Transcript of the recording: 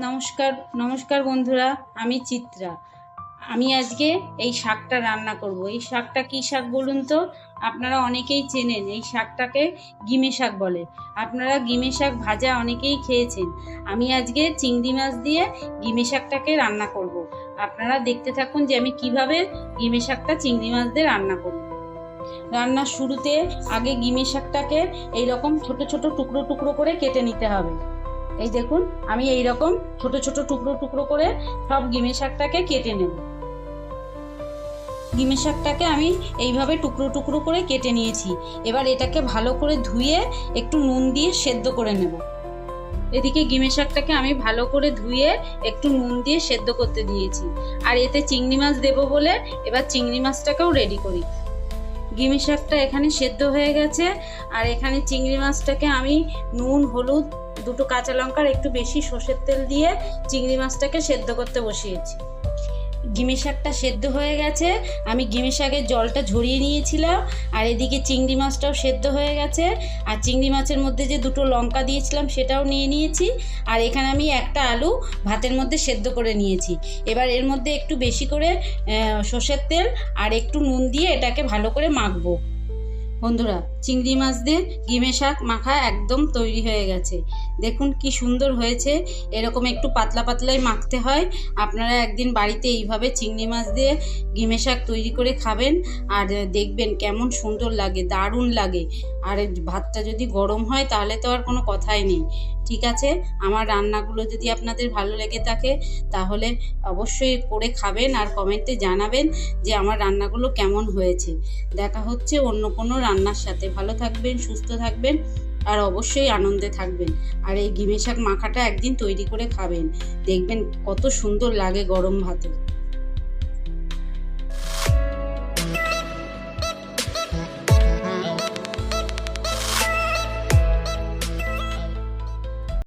নমস্কার নমস্কার বন্ধুরা, আমি চিত্রা। আমি আজকে এই শাকটা রান্না করব। এই শাকটা কী শাক বলুন তো? আপনারা অনেকেই চেনেন, এই শাকটাকে গিমে শাক বলে। আপনারা গিমে শাক ভাজা অনেকেই খেয়েছেন। আমি আজকে চিংড়ি মাছ দিয়ে গিমে শাকটাকে রান্না করব। আপনারা দেখতে থাকুন যে আমি কিভাবে গিমে শাকটা চিংড়ি মাছ দিয়ে রান্না করব। রান্নার শুরুতে আগে গিমে শাকটাকে এইরকম ছোট ছোট টুকরো টুকরো করে কেটে নিতে হবে। এই দেখুন, আমি এই রকম ছোট ছোট টুকরো টুকরো করে সব গিমে শাকটাকে কেটে নেব। গিমে শাকটাকে আমি এইভাবে টুকরো টুকরো করে কেটে নিয়েছি। এবার এটাকে ভালো করে ধুয়ে একটু নুন দিয়ে সেদ্ধ করে নেব। এদিকে গিমে শাকটাকে আমি ভালো করে ধুয়ে একটু নুন দিয়ে সেদ্ধ করতে দিয়েছি। আর এতে চিংড়ি মাছ দেবো বলে এবার চিংড়ি মাছটাকেও রেডি করি। গিমে শাকটা এখানে সেদ্ধ হয়ে গেছে, আর এখানে চিংড়ি মাছটাকে আমি নুন, হলুদ, দুটো কাঁচা লঙ্কার একটু বেশি সর্ষের তেল দিয়ে চিংড়ি মাছটাকে সেদ্ধ করতে বসিয়েছি। গিমে শাকটা সেদ্ধ হয়ে গেছে, আমি গিমে শাকের জলটা ঝরিয়ে নিয়েছিলাম। আর এদিকে চিংড়ি মাছটাও সেদ্ধ হয়ে গেছে, আর চিংড়ি মাছের মধ্যে যে দুটো লঙ্কা দিয়েছিলাম সেটাও নিয়ে নিয়েছি। আর এখানে আমি একটা আলু ভাতের মধ্যে সেদ্ধ করে নিয়েছি। এবার এর মধ্যে একটু বেশি করে সর্ষের তেল আর একটু নুন দিয়ে এটাকে ভালো করে মাখবো। বন্ধুরা, চিংড়ি মাছ দিয়ে গিমে শাক মাখা একদম তৈরি হয়ে গেছে। দেখুন কি সুন্দর হয়েছে। এরকম একটু পাতলা পাতলাই মাখতে হয়। আপনারা একদিন বাড়িতে এইভাবে চিংড়ি মাছ দিয়ে গিমে শাক তৈরি করে খাবেন, আর দেখবেন কেমন সুন্দর লাগে, দারুণ লাগে। আর ভাতটা যদি গরম হয় তাহলে তো আর কোনো কথাই নেই। ঠিক আছে, আমার রান্নাগুলো যদি আপনাদের ভালো লেগে থাকে তাহলে অবশ্যই করে খাবেন আর কমেন্টে জানাবেন যে আমার রান্নাগুলো কেমন হয়েছে। দেখা হচ্ছে অন্য কোনো রান্নার সাথে। ভালো থাকবেন, সুস্থ থাকবেন, আর অবশ্যই আনন্দে থাকবেন। আর এই গিমে শাক মাখাটা একদিন তৈরি করে খাবেন, দেখবেন কত সুন্দর লাগে গরম ভাতে।